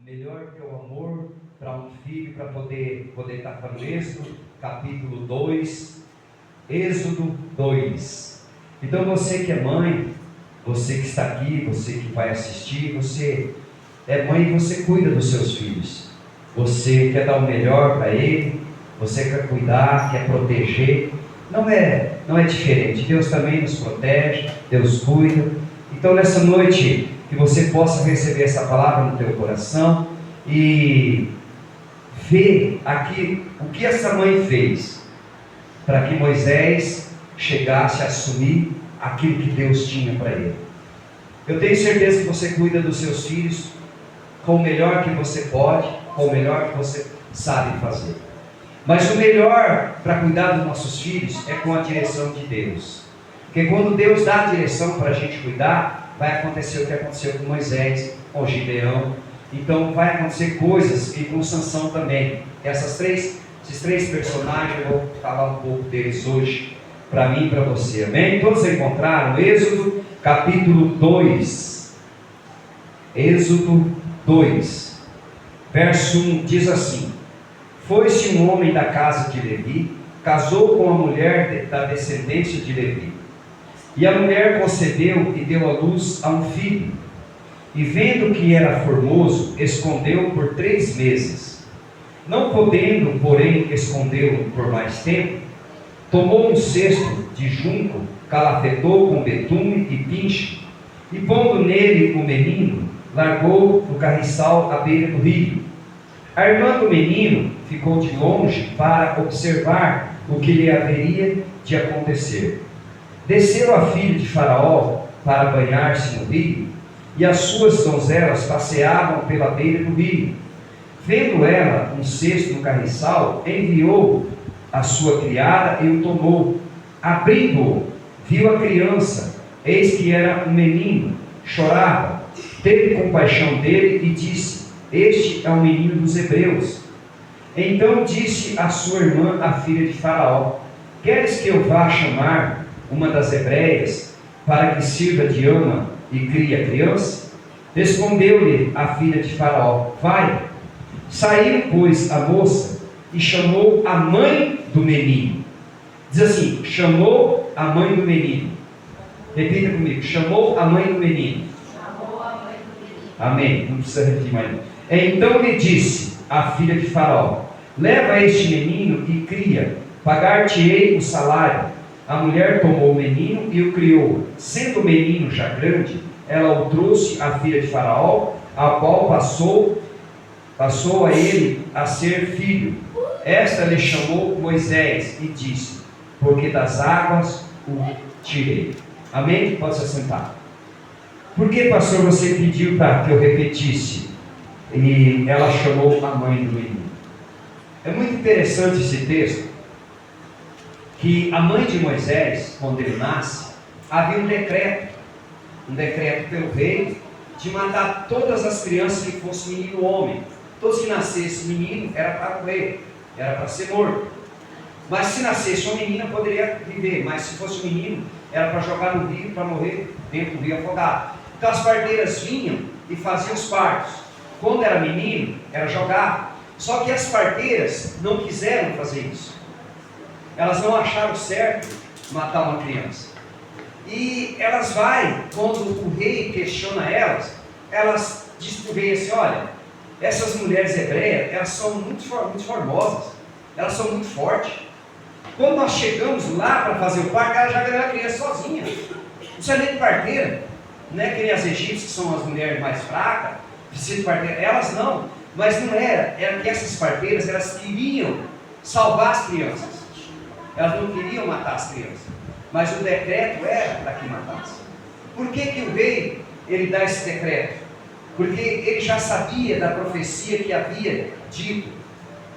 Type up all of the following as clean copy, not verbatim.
melhor que o amor para um filho, para poder estar falando Êxodo, capítulo 2, Êxodo 2. Então você que é mãe, você que está aqui, você que vai assistir, você é mãe e você cuida dos seus filhos. Você quer dar o melhor para ele, você quer cuidar, quer proteger. Não é diferente. Deus também nos protege, Deus cuida. Então nessa noite, que você possa receber essa palavra no teu coração e ver aqui o que essa mãe fez para que Moisés chegasse a assumir aquilo que Deus tinha para ele. Eu tenho certeza que você cuida dos seus filhos com o melhor que você pode, com o melhor que você sabe fazer. Mas o melhor para cuidar dos nossos filhos é com a direção de Deus. Porque quando Deus dá a direção para a gente cuidar, vai acontecer o que aconteceu com Moisés, com Gideão. Então vai acontecer coisas e com Sansão também. Esses três personagens, eu vou falar um pouco deles hoje, para mim e para você, amém? Todos encontraram Êxodo capítulo 2. Êxodo 2, verso 1 diz assim: Foi-se um homem da casa de Levi, casou com a mulher da descendência de Levi. E a mulher concebeu e deu à luz a um filho. E vendo que era formoso, escondeu por 3 meses. Não podendo, porém, escondê-lo por mais tempo, tomou um cesto de junco, calafetou com betume e pinche, e pondo nele o menino, largou no carriçal à beira do rio. A irmã do menino ficou de longe para observar o que lhe haveria de acontecer. Desceu a filha de Faraó para banhar-se no rio, e as suas donzelas passeavam pela beira do rio. Vendo ela um cesto no carriçal, enviou a sua criada e o tomou. Abrindo-o, viu a criança, eis que era um menino, chorava. Teve compaixão dele e disse: Este é o menino dos hebreus. Então disse a sua irmã, a filha de Faraó: Queres que eu vá chamar uma das hebreias, para que sirva de ama e crie a criança? Respondeu-lhe a filha de Faraó: Vai. Saiu, pois, a moça e chamou a mãe do menino. Diz assim: chamou a mãe do menino. Repita comigo: chamou a mãe do menino. Amém. Não precisa repetir mais. Então lhe disse a filha de Faraó: Leva este menino e cria, pagar-te-ei o salário. A mulher tomou o menino e o criou. Sendo o menino já grande, ela o trouxe à filha de Faraó, a qual passou a ele a ser filho. Esta lhe chamou Moisés e disse: Porque das águas o tirei. Amém? Pode se assentar. Por que, pastor, você pediu para que eu repetisse? E ela chamou a mãe do menino. É muito interessante esse texto, que a mãe de Moisés, quando ele nasce, havia um decreto pelo rei, de matar todas as crianças que fossem menino ou homem. Todos que nascesse menino, era para morrer, era para ser morto. Mas se nascesse uma menina, poderia viver, mas se fosse um menino, era para jogar no rio, para morrer dentro do rio afogado. Então as parteiras vinham e faziam os partos. Quando era menino, era jogado. Só que as parteiras não quiseram fazer isso. Elas não acharam certo matar uma criança. E elas quando o rei questiona elas dizem para o rei assim: olha, essas mulheres hebreias, elas são muito formosas, elas são muito fortes. Quando nós chegamos lá para fazer o parto, ela já ganhou a criança sozinha. Não precisa nem de parteira. Não é que nem as egípcias, que são as mulheres mais fracas, precisam de parteira. Elas não. Mas não era que essas parteiras, elas queriam salvar as crianças. Elas não queriam matar as crianças. Mas o decreto era para que matasse. Por que o rei, ele dá esse decreto? Porque ele já sabia da profecia que havia dito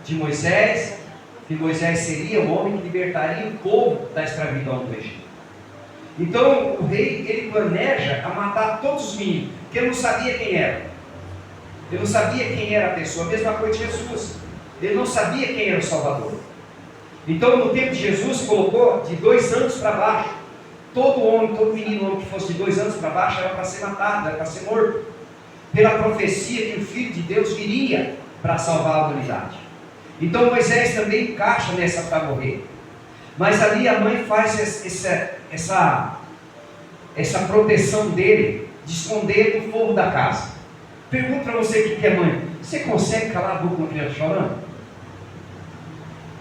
de Moisés, que Moisés seria o homem que libertaria o povo da escravidão do Egito. Então o rei, ele planeja a matar todos os meninos, porque ele não sabia quem era. Ele não sabia quem era a pessoa, a mesma coisa de Jesus. Ele não sabia quem era o Salvador. Então no tempo de Jesus, colocou de 2 anos para baixo. Todo menino que fosse de 2 anos para baixo era para ser matado, era para ser morto. pela profecia que o Filho de Deus viria para salvar a humanidade. Então Moisés também encaixa nessa para morrer. Mas ali a mãe faz essa proteção dele, de esconder no forro da casa. Pergunto para você que é mãe: você consegue calar a boca de uma criança chorando?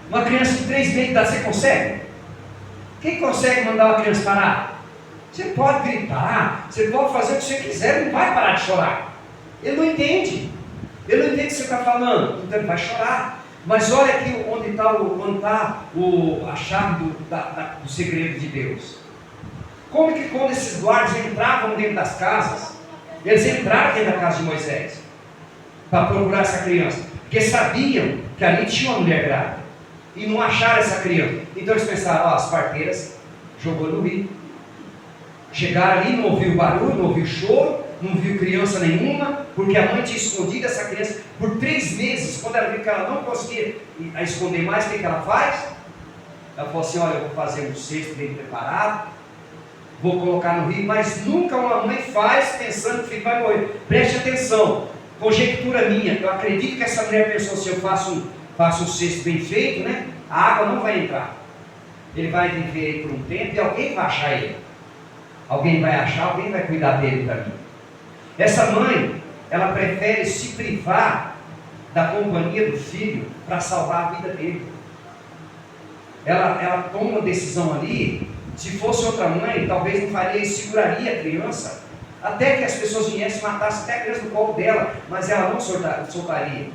Uma criança de 3 meses de idade, você consegue? Quem consegue mandar uma criança parar? Você pode gritar, você pode fazer o que você quiser, ele não vai parar de chorar. Ele não entende. Ele não entende o que você está falando, então ele vai chorar. Mas olha aqui onde está a chave do segredo de Deus. Como que quando esses guardas entravam dentro das casas, eles entraram dentro da casa de Moisés para procurar essa criança, porque sabiam que ali tinha uma mulher grávida e não acharam essa criança. Então eles pensaram: as parteiras jogou no rio. Chegaram ali, não ouviu barulho, não ouviu choro, não viu criança nenhuma, porque a mãe tinha escondido essa criança por 3 meses. Quando ela viu que ela não conseguia esconder mais, o que ela faz? Ela falou assim: olha, eu vou fazer um cesto bem preparado, vou colocar no rio. Mas nunca uma mãe faz pensando que o filho vai morrer. Preste atenção, conjectura minha, eu acredito que essa mulher pensou: se eu faço um cesto bem feito, né, a água não vai entrar, ele vai viver aí por um tempo e alguém vai achar ele, alguém vai achar, alguém vai cuidar dele para mim. Essa mãe, ela prefere se privar da companhia do filho para salvar a vida dele. Ela toma uma decisão ali. Se fosse outra mãe, talvez não faria e seguraria a criança até que as pessoas viessem e matassem até a criança no colo dela, mas ela não soltaria.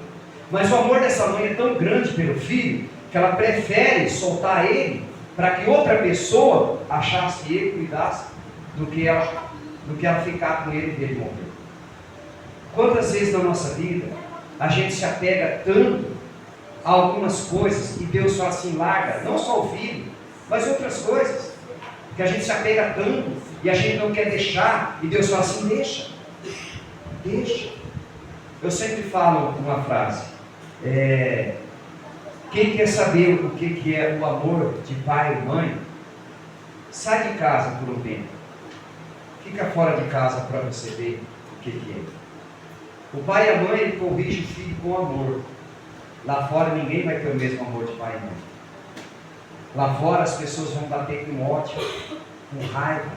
Mas o amor dessa mãe é tão grande pelo filho que ela prefere soltar ele para que outra pessoa achasse que ele cuidasse do que ela ficar com ele e ele morrer. Quantas vezes na nossa vida a gente se apega tanto a algumas coisas e Deus fala assim: larga, não só o filho, mas outras coisas, que a gente se apega tanto e a gente não quer deixar, e Deus fala assim: deixa. Eu sempre falo uma frase: quem quer saber o que é o amor de pai e mãe, sai de casa por um tempo, fica fora de casa para você ver o que é. O pai e a mãe, ele corrige o filho com amor. Lá fora ninguém vai ter o mesmo amor de pai e mãe. Lá fora as pessoas vão bater com ódio, com raiva.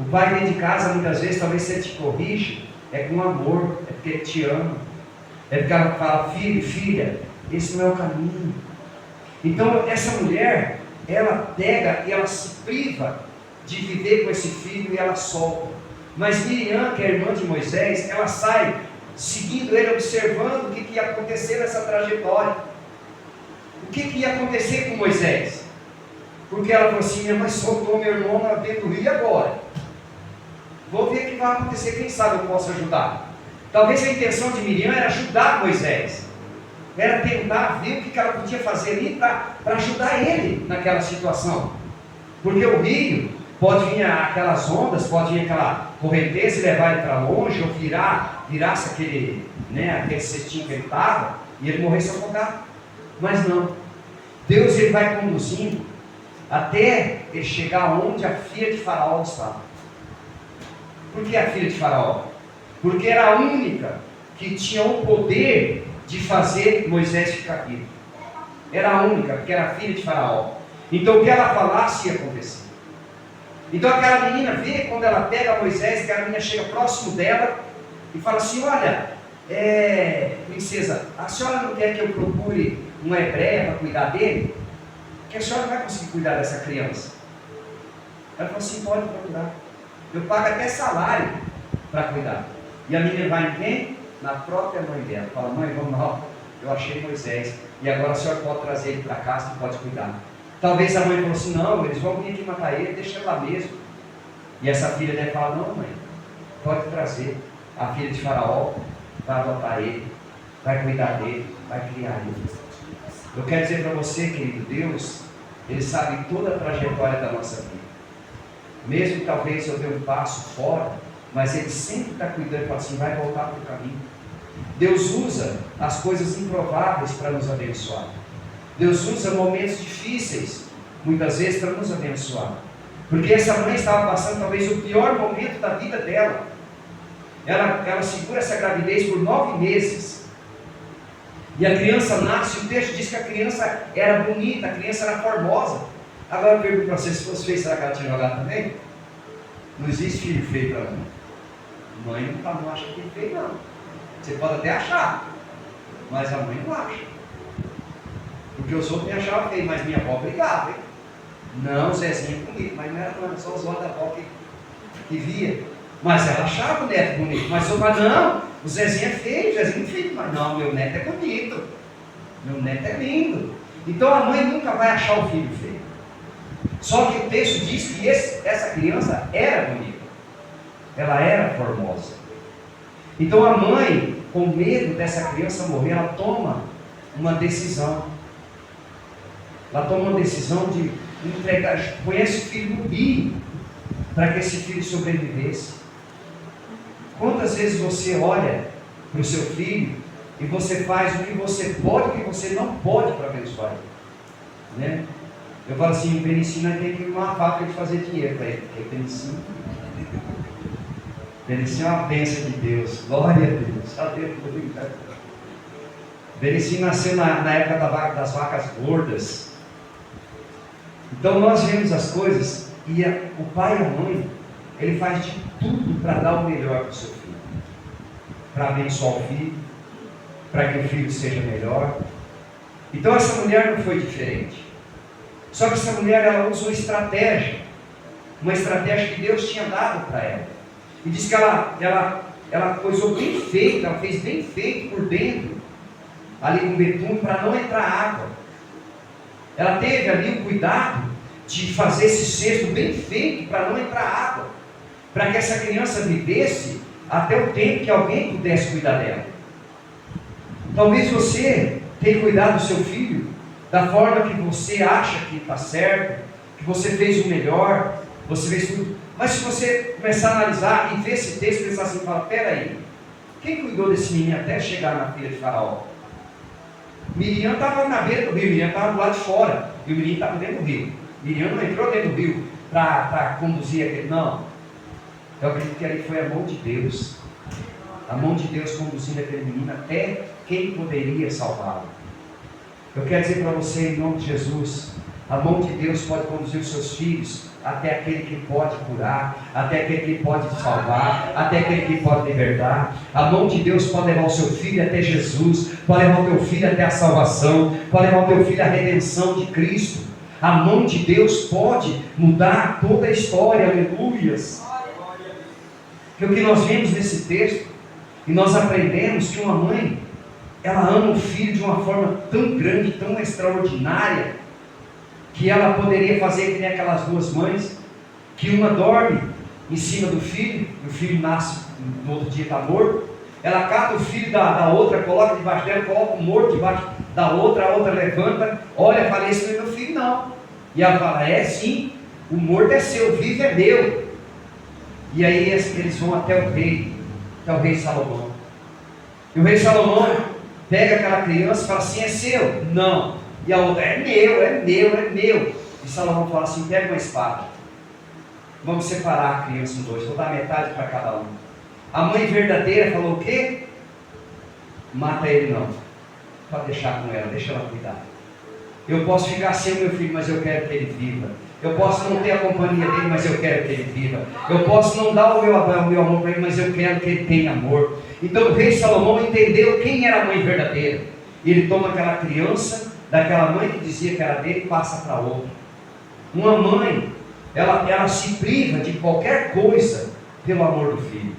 O pai dentro de casa, muitas vezes, talvez se ele te corrige, é com amor, é porque ele te ama. É porque ela fala: filho, filha, esse não é o caminho. Então essa mulher, ela pega e ela se priva de viver com esse filho e ela solta. Mas Miriam, que é a irmã de Moisés, ela sai seguindo ele, observando o que ia acontecer nessa trajetória. O que ia acontecer com Moisés? Porque ela falou assim: minha mãe soltou meu irmão na beira do rio, e agora? Vou ver o que vai acontecer, quem sabe eu posso ajudar. Talvez a intenção de Miriam era ajudar Moisés, era tentar ver o que ela podia fazer ali para ajudar ele naquela situação. Porque o rio pode vir aquelas ondas, pode vir aquela correnteza e levar ele para longe, ou virasse aquele cestinho que ele estava e ele morresse afogado. Mas não, Deus ele vai conduzindo até ele chegar onde a filha de Faraó estava. Por que a filha de Faraó? Porque era a única que tinha o poder de fazer Moisés ficar vivo. Era a única, porque era a filha de Faraó. Então o que ela falasse ia acontecer. Então aquela menina vê, quando ela pega Moisés, aquela menina chega próximo dela e fala assim: olha, princesa, a senhora não quer que eu procure uma hebreia para cuidar dele? Que a senhora não vai conseguir cuidar dessa criança. Ela falou assim: pode procurar, eu pago até salário para cuidar. E a menina vai em quem? Na própria mãe dela. Fala: mãe, vamos lá, eu achei Moisés, e agora a senhora pode trazer ele para casa e pode cuidar. Talvez a mãe falou assim: não, eles vão vir aqui matar ele, deixa ele lá mesmo. E essa filha deve falar: não, mãe, pode trazer. A filha de Faraó vai adotar ele, vai cuidar dele, vai criar ele. Eu quero dizer para você, querido, Deus, ele sabe toda a trajetória da nossa vida. Mesmo que talvez eu dê um passo fora, mas ele sempre está cuidando e fala assim: vai voltar para o caminho. Deus usa as coisas improváveis para nos abençoar. Deus usa momentos difíceis, muitas vezes, para nos abençoar. Porque essa mãe estava passando talvez o pior momento da vida dela. ela segura essa gravidez por 9 meses. E a criança nasce, o texto diz que a criança era bonita, a criança era formosa. Agora eu pergunto para você, se fosse feio, será que ela tinha jogado também? Não existe filho feio para mim. Mãe não acha que é feio, não. Você pode até achar, mas a mãe não acha. Porque os outros me achavam feio, mas minha avó brigava, hein? Não, Zezinho é bonito, mas não era só os olhos da avó que via. Mas ela achava o neto bonito. Mas eu falava, não, o Zezinho é feio, o Zezinho é feio. Mas não, meu neto é bonito. Meu neto é lindo. Então a mãe nunca vai achar o filho feio. Só que o texto diz que essa criança era bonita. Ela era formosa. Então a mãe, com medo dessa criança morrer, ela toma uma decisão. Ela toma uma decisão de entregar, conhece o filho no bio, para que esse filho sobrevivesse. Quantas vezes você olha para o seu filho e você faz o que você pode e o que você não pode para abençoar ele, né? Eu falo assim, o Benicino tem que ir numa fábrica de fazer dinheiro para ele, porque Benicino é uma bênção de Deus, glória a Deus, aleluia. Benicino nasceu na época das vacas gordas. Então nós vemos as coisas e o pai e a mãe, ele faz de tudo para dar o melhor para o seu filho, para abençoar o filho, para que o filho seja melhor. Então essa mulher não foi diferente. Só que essa mulher, ela usa uma estratégia que Deus tinha dado para ela. E diz que ela coisou bem feito, ela fez bem feito por dentro, ali com betume, para não entrar água. Ela teve ali o cuidado de fazer esse cesto bem feito para não entrar água, para que essa criança vivesse até o tempo que alguém pudesse cuidar dela. Talvez você tenha cuidado do seu filho da forma que você acha que está certo, que você fez o melhor, você fez tudo. Mas se você começar a analisar e ver esse texto e pensar assim, fala, peraí, quem cuidou desse menino até chegar na filha de Faraó? Miriam estava na beira do rio, Miriam estava do lado de fora, e o menino estava dentro do rio. Miriam não entrou dentro do rio para conduzir aquele, não. Eu acredito que ali foi a mão de Deus. A mão de Deus conduzindo aquele menino até quem poderia salvá-lo. Eu quero dizer para você, em nome de Jesus, a mão de Deus pode conduzir os seus filhos até aquele que pode curar, até aquele que pode salvar, até aquele que pode libertar. A mão de Deus pode levar o seu filho até Jesus, pode levar o teu filho até a salvação, pode levar o teu filho à redenção de Cristo. A mão de Deus pode mudar toda a história, aleluias. Que o que nós vemos nesse texto, e nós aprendemos que uma mãe, ela ama o filho de uma forma tão grande, tão extraordinária, que ela poderia fazer que nem aquelas duas mães, que uma dorme em cima do filho, e o filho nasce, no outro dia está morto. Ela cata o filho da outra, coloca debaixo dela, coloca o morto debaixo da outra, a outra levanta, olha, fala, esse não é meu filho não. E ela fala, é sim, o morto é seu, o vivo é meu. E aí eles vão até o rei Salomão. E o rei Salomão pega aquela criança e fala assim, é seu? Não. E a outra, é meu. E Salomão fala assim, pega uma espada. Vamos separar a criança em dois, vou dar metade para cada um. A mãe verdadeira falou o quê? Mata ele não. Pode deixar com ela, deixa ela cuidar. Eu posso ficar sem o meu filho, mas eu quero que ele viva. Eu posso não ter a companhia dele, mas eu quero que ele viva. Eu posso não dar o meu amor para ele, mas eu quero que ele tenha amor. Então o rei Salomão entendeu quem era a mãe verdadeira. E ele toma aquela criança, daquela mãe que dizia que era dele, e passa para outra. Uma mãe, ela se priva de qualquer coisa pelo amor do filho.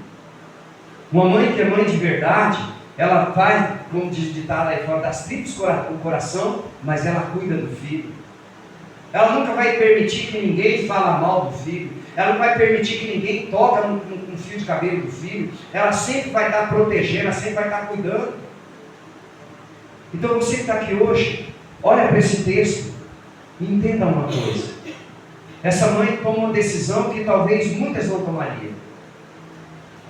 Uma mãe que é mãe de verdade, ela faz, como diz o ditado aí fora, das tripas do coração, mas ela cuida do filho. Ela nunca vai permitir que ninguém fale mal do filho. Ela não vai permitir que ninguém toque no fio de cabelo do filho. Ela sempre vai estar protegendo, ela sempre vai estar cuidando. Então você que está aqui hoje, olha para esse texto e entenda uma coisa. Essa mãe tomou uma decisão que talvez muitas não tomariam.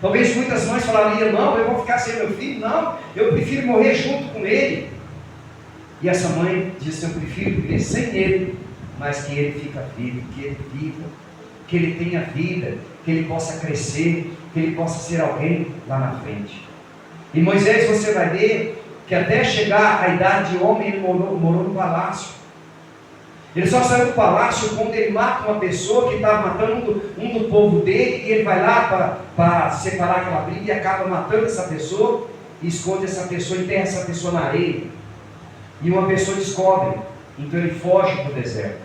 Talvez muitas mães falariam, não, eu vou ficar sem meu filho, não, eu prefiro morrer junto com ele. E essa mãe disse, eu prefiro viver sem ele, mas que ele fica vivo, que ele viva, que ele tenha vida, que ele possa crescer, que ele possa ser alguém lá na frente. E Moisés, você vai ver que até chegar à idade de homem, ele morou no palácio. Ele só saiu do palácio quando ele mata uma pessoa que estava matando um do povo dele, e ele vai lá para separar aquela briga e acaba matando essa pessoa, e esconde essa pessoa, enterra essa pessoa na areia. E uma pessoa descobre, então ele foge para o deserto.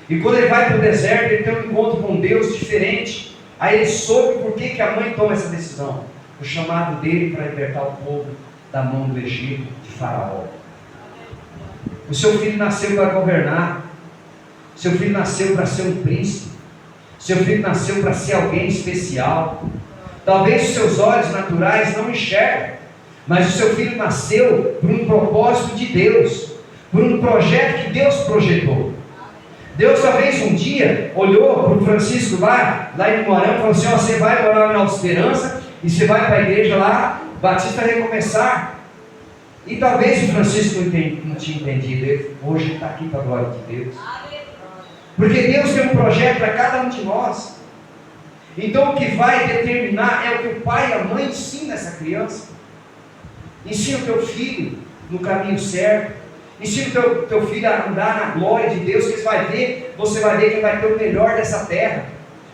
E quando ele vai para o deserto, ele tem um encontro com Deus diferente. Aí ele soube por que a mãe toma essa decisão. O chamado dele para libertar o povo da mão do Egito, de Faraó. O seu filho nasceu para governar. Seu filho nasceu para ser um príncipe. Seu filho nasceu para ser alguém especial. Talvez os seus olhos naturais não enxergam, mas o seu filho nasceu por um propósito de Deus, por um projeto que Deus projetou. Deus talvez um dia olhou para o Francisco lá em Moarama e falou assim: você vai morar na Nova Esperança e você vai para a igreja lá, Batista Recomeçar. E talvez o Francisco não tinha entendido. Hoje ele está aqui para a glória de Deus. Porque Deus tem um projeto para cada um de nós. Então o que vai determinar é o que o pai e a mãe ensinam essa criança. Ensina o teu filho no caminho certo. Ensina o teu filho a andar na glória de Deus, que você vai ver que ele vai ter o melhor dessa terra.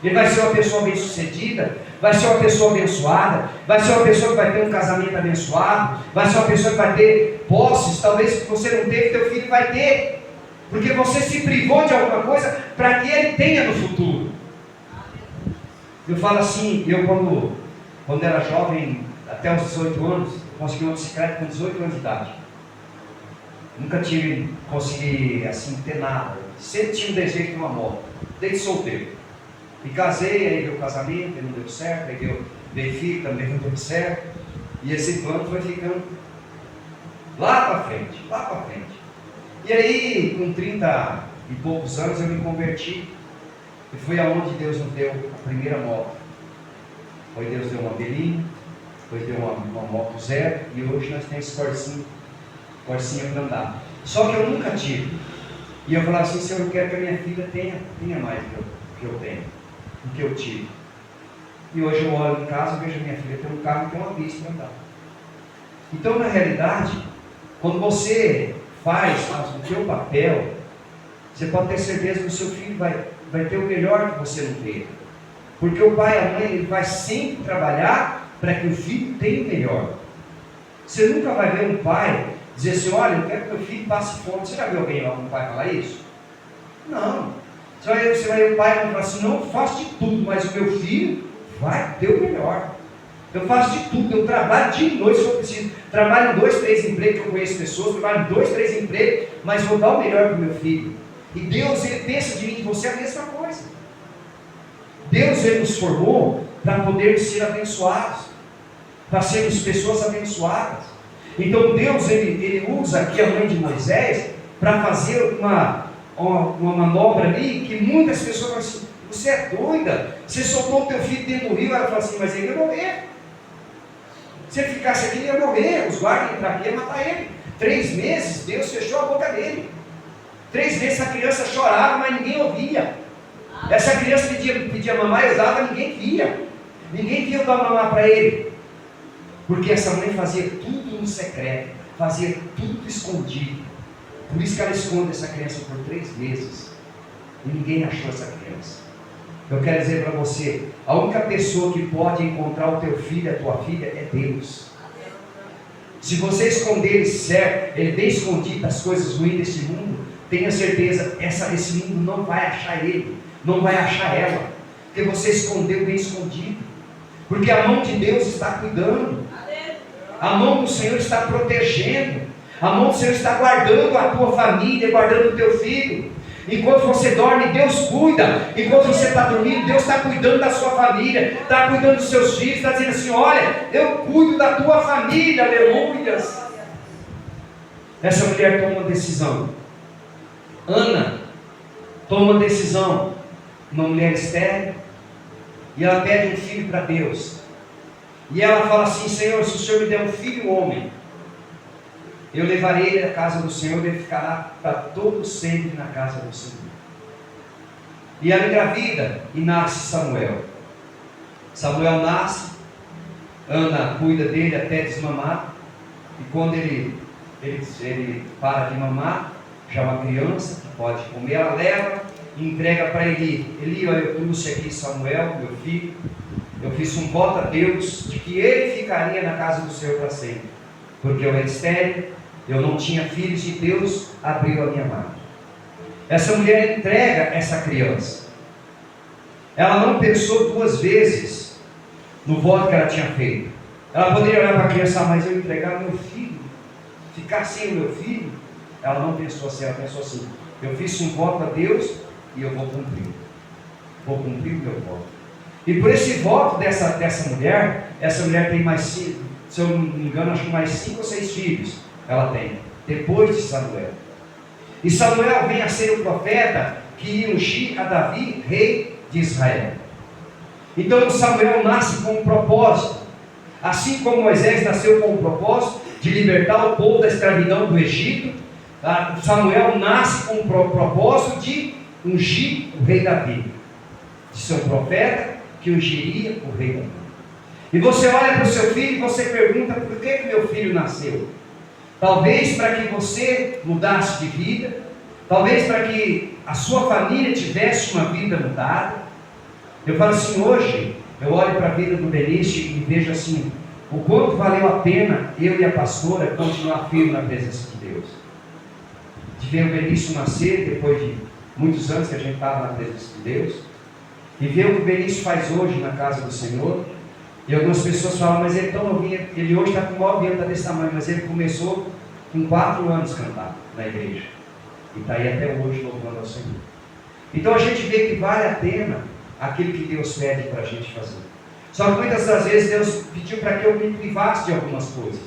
Ele vai ser uma pessoa bem sucedida, vai ser uma pessoa abençoada, vai ser uma pessoa que vai ter um casamento abençoado, vai ser uma pessoa que vai ter posses, talvez que você não teve, teu filho vai ter. Porque você se privou de alguma coisa para que ele tenha no futuro. Eu falo assim, eu quando era jovem, até os 18 anos, consegui uma bicicleta com 18 anos de idade. Nunca consegui assim ter nada. Sempre tinha um desejo de uma moto, desde solteiro. E casei, aí deu o casamento, aí não deu certo, aí veio filho, também não deu certo. E esse plano foi ficando lá para frente, lá para frente. E aí, com 30 e poucos anos, eu me converti. E foi aonde Deus nos deu a primeira moto. Foi Deus deu uma Belina, depois deu uma moto zero, e hoje nós temos Corsinha para andar. Só que eu nunca tive. E eu falava assim: Senhor, eu quero que a minha filha tenha mais do que eu tenho, do que eu tive. E hoje eu olho em casa e vejo a minha filha ter um carro e tem uma pista para andar. Então, na realidade, quando você faz o seu papel, você pode ter certeza que o seu filho vai ter o melhor que você não teve. Porque o pai e a mãe, ele vai sempre trabalhar para que o filho tenha o melhor. Você nunca vai ver um pai dizer assim: olha, eu quero que meu filho passe fome. Você já viu algum pai falar isso? Não. Você vai ver um pai que vai falar assim: não, eu faço de tudo, mas o meu filho vai ter o melhor. Eu faço de tudo, eu trabalho de noite se eu preciso. Trabalho em 2, 3 empregos, que eu conheço pessoas, trabalho em 2, 3 empregos, mas vou dar o melhor para o meu filho. E Deus, ele pensa de mim e de você a mesma coisa. Deus, ele nos formou para podermos ser abençoados, para sermos pessoas abençoadas. Então Deus, ele usa aqui a mãe de Moisés para fazer uma manobra ali, que muitas pessoas falam assim: você é doida, você soltou o teu filho dentro do rio. Ela fala assim: mas ele ia morrer. Se ele ficasse aqui, ele ia morrer. Os guardas iam entrar aqui e iam matar ele. 3 meses, Deus fechou a boca dele. 3 meses a criança chorava, mas ninguém ouvia. Essa criança pedia mamar, eu dava, ninguém via. Ninguém via eu dar mamar para ele. Porque essa mãe fazia tudo no secreto, fazia tudo escondido. Por isso que ela esconde essa criança por 3 meses. E ninguém achou essa criança. Eu quero dizer para você, a única pessoa que pode encontrar o teu filho, a tua filha, é Deus. Se você esconder ele bem escondido das coisas ruins desse mundo, tenha certeza, esse mundo não vai achar ele, não vai achar ela, porque você escondeu bem escondido. Porque a mão de Deus está cuidando, a mão do Senhor está protegendo, a mão do Senhor está guardando a tua família, guardando o teu filho. Enquanto você dorme, Deus cuida. Enquanto você está dormindo, Deus está cuidando da sua família, está cuidando dos seus filhos, está dizendo assim: olha, eu cuido da tua família, aleluias. Essa mulher toma uma decisão. Ana toma uma decisão, uma mulher estéril, e ela pede um filho para Deus. E ela fala assim: Senhor, se o Senhor me der um filho homem, eu levarei ele à casa do Senhor, ele ficará para todo sempre na casa do Senhor. E ela engravida e nasce Samuel. Samuel nasce, Ana cuida dele até desmamar, e quando ele para de mamar, já é uma criança que pode comer, ela leva e entrega para Eli. Eli, olha, eu trouxe aqui Samuel, meu filho, eu fiz um voto a Deus de que ele ficaria na casa do Senhor para sempre, porque eu era estéril, eu não tinha filhos, e Deus abriu a minha mão. Essa mulher entrega essa criança. Ela não pensou duas vezes no voto que ela tinha feito. Ela poderia olhar para a criança, mas eu entregar meu filho, ficar sem o meu filho? Ela não pensou assim, ela pensou assim: eu fiz um voto a Deus e eu vou cumprir. Vou cumprir o meu voto. E por esse voto dessa mulher, essa mulher tem mais 5, se eu não me engano, acho que mais 5 ou 6 filhos ela tem, depois de Samuel. E Samuel vem a ser o profeta que ia ungir a Davi, rei de Israel. Então Samuel nasce com um propósito, assim como Moisés nasceu com o propósito de libertar o povo da escravidão do Egito. Samuel nasce com o propósito de ungir o rei Davi, de ser um profeta que ungiria o rei Davi. E você olha para o seu filho e você pergunta: por que meu filho nasceu? Talvez para que você mudasse de vida, talvez para que a sua família tivesse uma vida mudada. Eu falo assim, hoje eu olho para a vida do Benício e vejo assim, o quanto valeu a pena eu e a pastora continuar firme na presença de Deus, de ver o Benício nascer depois de muitos anos que a gente estava na presença de Deus, e ver o que o Benício faz hoje na casa do Senhor. E algumas pessoas falam, mas ele é tão novinho, ele hoje está com 9 anos, está desse tamanho, mas ele começou com 4 anos a cantar na igreja, e está aí até hoje louvando ao Senhor. Então a gente vê que vale a pena aquilo que Deus pede para a gente fazer. Só que muitas das vezes Deus pediu para que eu me privasse de algumas coisas,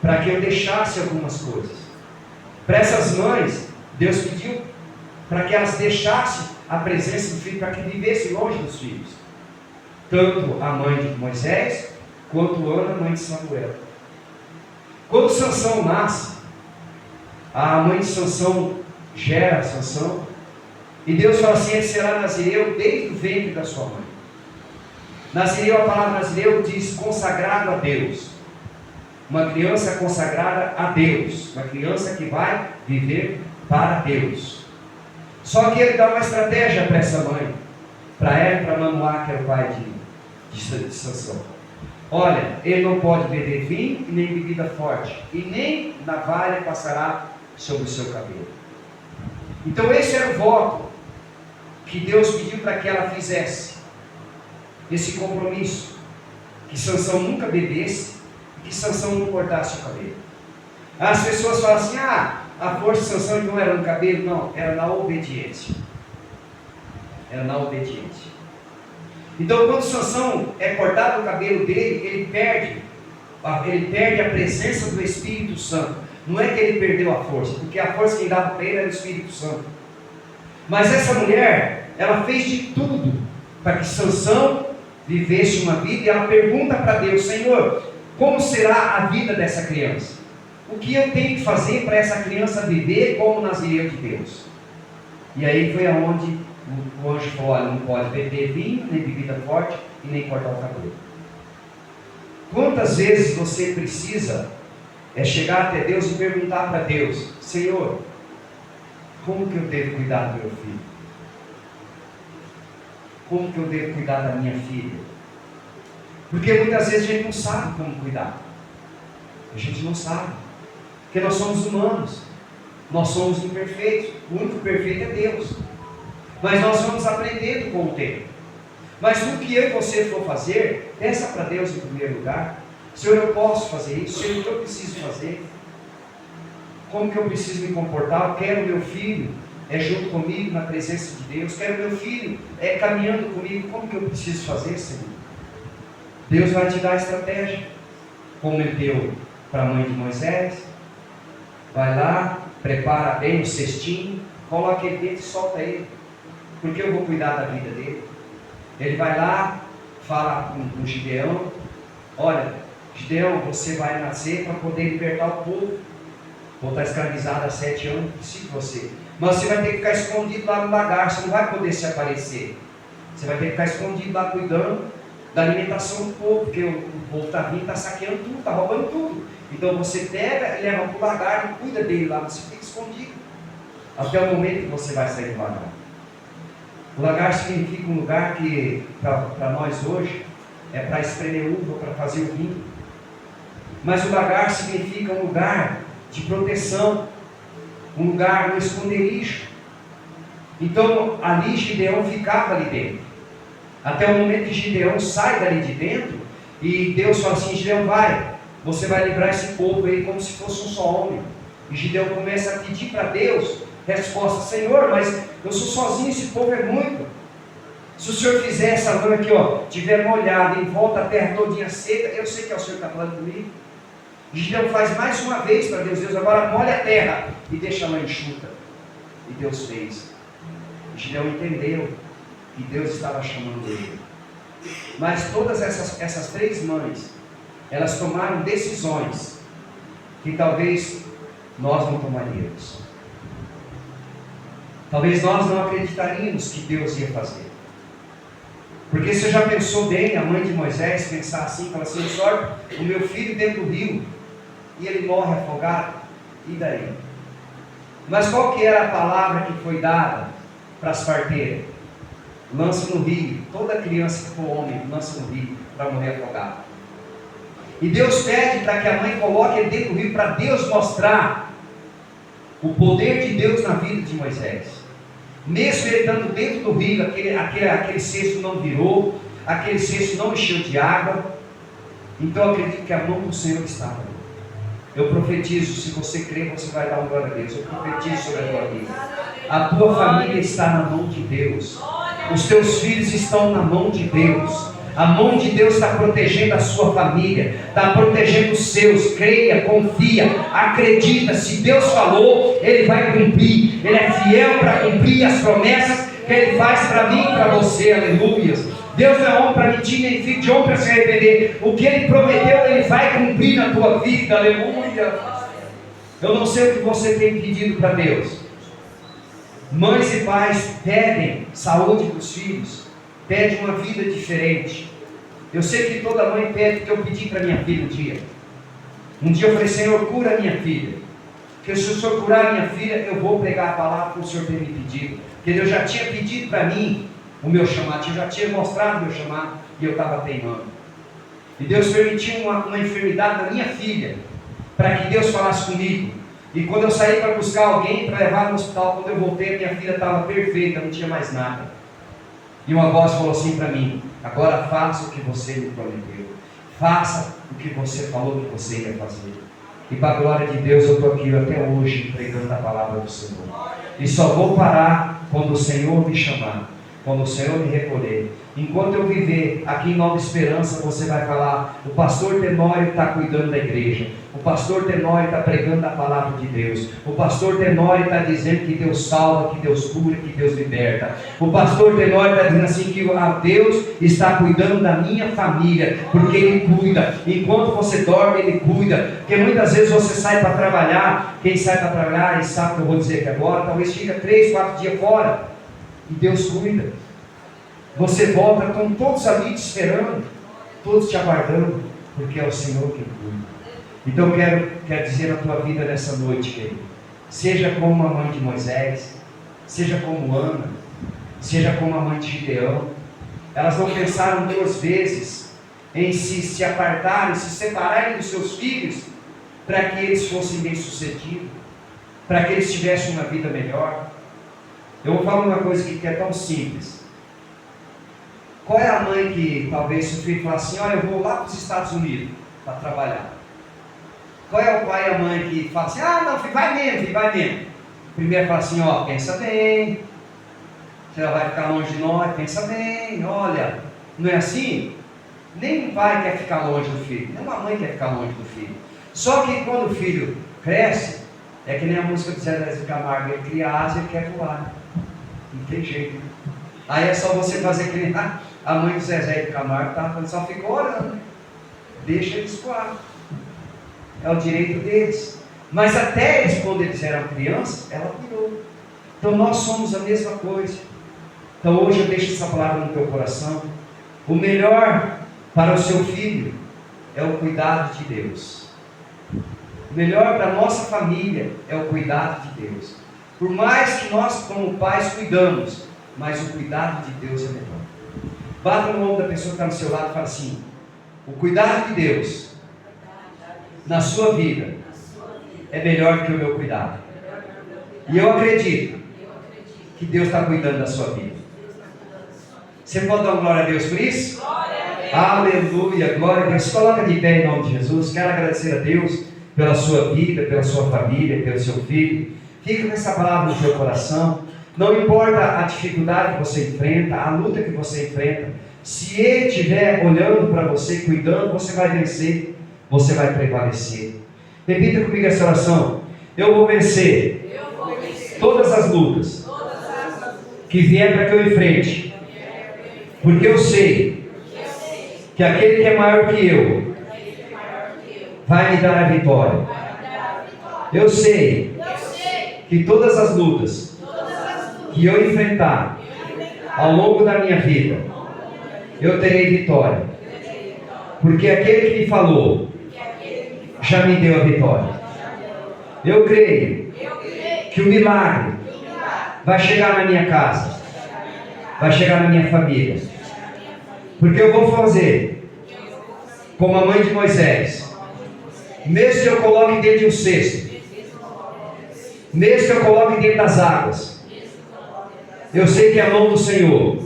para que eu deixasse algumas coisas. Para essas mães, Deus pediu para que elas deixassem a presença do filho, para que vivessem longe dos filhos. Tanto a mãe de Moisés, quanto Ana, mãe de Samuel. Quando Sansão nasce, a mãe de Sansão gera Sansão, e Deus fala assim: ele será nazireu desde o ventre da sua mãe. Nazireu, a palavra nazireu diz consagrado a Deus. Uma criança consagrada a Deus, uma criança que vai viver para Deus. Só que ele dá uma estratégia para essa mãe, para ela e para Manoá, que era o pai de Sansão. Olha, ele não pode beber vinho e nem bebida forte, e nem navalha passará sobre o seu cabelo. Então esse era o voto que Deus pediu para que ela fizesse, esse compromisso, que Sansão nunca bebesse, e que Sansão não cortasse o cabelo. As pessoas falam assim: a força de Sansão não era no cabelo. Não, era na obediência. Era na obediência. Então quando Sansão é cortado o cabelo dele, ele perde a presença do Espírito Santo. Não é que ele perdeu a força, porque a força que dava para ele era o Espírito Santo. Mas essa mulher, ela fez de tudo para que Sansão vivesse uma vida, e ela pergunta para Deus: Senhor, como será a vida dessa criança? O que eu tenho que fazer para essa criança viver como nazireu de Deus? E aí foi aonde o anjo falou: olha, não pode beber vinho, nem bebida forte, e nem cortar o cabelo. Quantas vezes você precisa chegar até Deus e perguntar para Deus: Senhor, como que eu devo cuidar do meu filho? Como que eu devo cuidar da minha filha? Porque muitas vezes a gente não sabe como cuidar. A gente não sabe. Porque nós somos humanos. Nós somos imperfeitos. O único perfeito é Deus. Mas nós vamos aprendendo com o tempo. Mas no que eu e você for fazer, peça para Deus em primeiro lugar: Senhor, eu posso fazer isso? Senhor, o que eu preciso fazer? Como que eu preciso me comportar? Eu quero meu filho junto comigo na presença de Deus. Quero meu filho caminhando comigo. Como que eu preciso fazer, Senhor? Deus vai te dar a estratégia, como ele deu para a mãe de Moisés. Vai lá, prepara bem o cestinho, coloca ele dentro e solta ele, porque eu vou cuidar da vida dele. Ele vai lá, fala com Gideão: olha, Gideão, você vai nascer para poder libertar o povo. Vou estar escravizado há 7 anos, preciso de você. Mas você vai ter que ficar escondido lá no lagar, você não vai poder se aparecer. Você vai ter que ficar escondido lá cuidando da alimentação do povo, porque o povo está vindo, está saqueando tudo, está roubando tudo. Então você pega e leva para o lagar e cuida dele lá, você fica escondido. Até o momento que você vai sair do lagar. O lagar significa um lugar que, para nós hoje, é para espremer uva, para fazer o vinho. Mas o lagar significa um lugar de proteção, um lugar, um esconderijo. Então ali Gideão ficava ali dentro. Até o momento que Gideão sai dali de dentro, e Deus fala assim: Gideão, você vai livrar esse povo aí como se fosse um só homem. E Gideão começa a pedir para Deus resposta: Senhor, mas eu sou sozinho, esse povo é muito. Se o Senhor fizer essa lã aqui, tiver molhada, em volta a terra todinha seca, eu sei que é o Senhor que está falando comigo. Gideão faz mais uma vez para Deus: Deus, agora molha a terra e deixa a lã enxuta. E Deus fez. Gideão entendeu que Deus estava chamando ele. Mas todas essas três mães, elas tomaram decisões que talvez nós não tomaríamos. Talvez nós não acreditaríamos que Deus ia fazer. Porque você já pensou bem, a mãe de Moisés, pensar assim, falar assim: só o meu filho dentro do rio, e ele morre afogado, e daí? Mas qual que era a palavra que foi dada para as parteiras? Lança no rio, toda criança que for homem, lança no rio, para morrer afogado. E Deus pede para que a mãe coloque ele dentro do rio, para Deus mostrar o poder de Deus na vida de Moisés. Mesmo ele estando dentro do rio, aquele cesto não virou, aquele cesto não encheu de água. Então eu acredito que a mão do Senhor estava ali. Eu profetizo: se você crer, você vai dar uma glória a Deus. Eu profetizo sobre a tua vida. A tua família está na mão de Deus. Os teus filhos estão na mão de Deus. A mão de Deus está protegendo a sua família, está protegendo os seus. Creia, confia, acredita. Se Deus falou, Ele vai cumprir. Ele é fiel para cumprir as promessas que Ele faz para mim e para você. Aleluia. Deus não é homem para mentir, nem filho de homem para se arrepender. O que Ele prometeu, Ele vai cumprir na tua vida. Aleluia. Eu não sei o que você tem pedido para Deus. Mães e pais pedem saúde para os filhos, pedem uma vida diferente. Eu sei que toda mãe pede, que eu pedi para minha filha um dia. Um dia eu falei: Senhor, cura minha filha. Porque se o Senhor curar minha filha, eu vou pregar a palavra que o Senhor tem me pedido. Porque Deus já tinha pedido para mim o meu chamado, eu já tinha mostrado o meu chamado, e eu estava teimando. E Deus permitiu uma enfermidade na minha filha, para que Deus falasse comigo. E quando eu saí para buscar alguém para levar no hospital, quando eu voltei, a minha filha estava perfeita, não tinha mais nada. E uma voz falou assim para mim: agora faça o que você me prometeu, faça o que você falou que você ia fazer. E para a glória de Deus, eu estou aqui até hoje pregando a palavra do Senhor. E só vou parar quando o Senhor me chamar, quando o Senhor me recolher. Enquanto eu viver aqui em Nova Esperança, você vai falar: o pastor Tenório está cuidando da igreja, o pastor Tenório está pregando a palavra de Deus, o pastor Tenório está dizendo que Deus salva, que Deus cura, que Deus liberta. O pastor Tenório está dizendo assim que Deus está cuidando da minha família, porque Ele cuida. Enquanto você dorme, Ele cuida. Porque muitas vezes você sai para trabalhar, quem sai para trabalhar e sabe o que eu vou dizer aqui agora, talvez fica 3, 4 dias fora, e Deus cuida. Você volta, estão todos ali te esperando, todos te aguardando, porque é o Senhor que cuida. Então eu quero dizer na tua vida nessa noite, querido, seja como a mãe de Moisés, seja como Ana, seja como a mãe de Gideão. Elas não pensaram 2 vezes em se apartarem, se separarem dos seus filhos, para que eles fossem bem-sucedidos, para que eles tivessem uma vida melhor. Eu vou falar uma coisa aqui que é tão simples. Qual é a mãe que talvez o filho fala assim: olha, eu vou lá para os Estados Unidos para trabalhar? Qual é o pai e a mãe que fala assim: ah, não, filho, vai mesmo, filho, vai mesmo? Primeiro fala assim: ó, pensa bem, você vai ficar longe de nós, pensa bem, olha, não é assim? Nem um pai quer ficar longe do filho, nem uma mãe quer ficar longe do filho. Só que quando o filho cresce, é que nem a música do Zezé de Camargo: ele cria asa e ele quer voar, não tem jeito. Aí é só você fazer que nem a mãe do Zezé de Camargo só ficou orando, deixa eles voar, é o direito deles. Mas até eles, quando eles eram crianças, ela cuidou. Então nós somos a mesma coisa. Então hoje eu deixo essa palavra no teu coração. O melhor para o seu filho é o cuidado de Deus. O melhor para a nossa família é o cuidado de Deus. Por mais que nós como pais cuidamos, mas o cuidado de Deus é melhor. Bata no ombro da pessoa que está do seu lado e fala assim: o cuidado de Deus na sua vida é melhor que o meu cuidado. E eu acredito que Deus está cuidando da sua vida. Você pode dar uma glória a Deus por isso? Aleluia, glória a Deus. Se coloca de pé em nome de Jesus. Quero agradecer a Deus pela sua vida, pela sua família, pelo seu filho. Fica com essa palavra no seu coração. Não importa a dificuldade que você enfrenta, a luta que você enfrenta, se Ele estiver olhando para você, cuidando, você vai vencer, você vai prevalecer. Repita comigo essa oração: eu vou vencer todas as lutas que vier para que eu enfrente, porque eu sei que aquele que é maior que eu vai me dar a vitória. Eu sei que todas as lutas que eu enfrentar ao longo da minha vida, eu terei vitória, porque aquele que me falou já me deu a vitória. Eu creio que o milagre vai chegar na minha casa, vai chegar na minha família, porque eu vou fazer como a mãe de Moisés. Mesmo que eu coloque dentro de um cesto, mesmo que eu coloque dentro das águas, eu sei que a mão do Senhor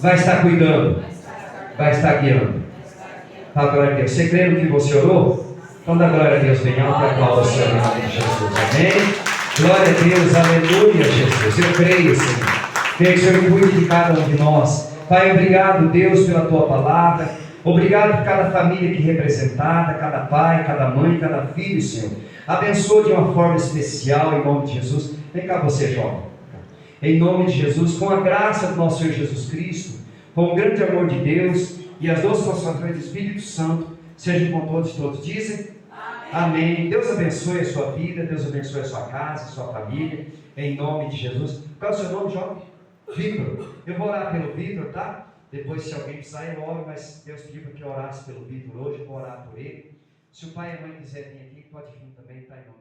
vai estar cuidando, vai estar guiando. Dá glória a Deus. Você crê no que você orou? Então dá glória a Deus bem alto e aplauda o Senhor em nome de Jesus. Amém? Glória a Deus, aleluia, Jesus. Eu creio, Senhor. Creio que o Senhor cuide de cada um de nós. Pai, obrigado, Deus, pela tua palavra. Obrigado por cada família aqui representada, cada pai, cada mãe, cada filho, Senhor. Abençoa de uma forma especial, em nome de Jesus. Vem cá você, jovem. Em nome de Jesus, com a graça do nosso Senhor Jesus Cristo, com o grande amor de Deus e as duas consolações do Espírito Santo, sejam com todos e todos. Dizem? Amém. Amém. Deus abençoe a sua vida, Deus abençoe a sua casa, a sua família, em nome de Jesus. Qual é o seu nome, jovem? Vitor. Eu vou orar pelo Vitor, tá? Depois, se alguém precisar, eu oro, mas Deus pediu para que eu orasse pelo Vitor hoje, eu vou orar por ele. Se o pai e a mãe quiserem vir aqui, pode vir também, tá, irmão?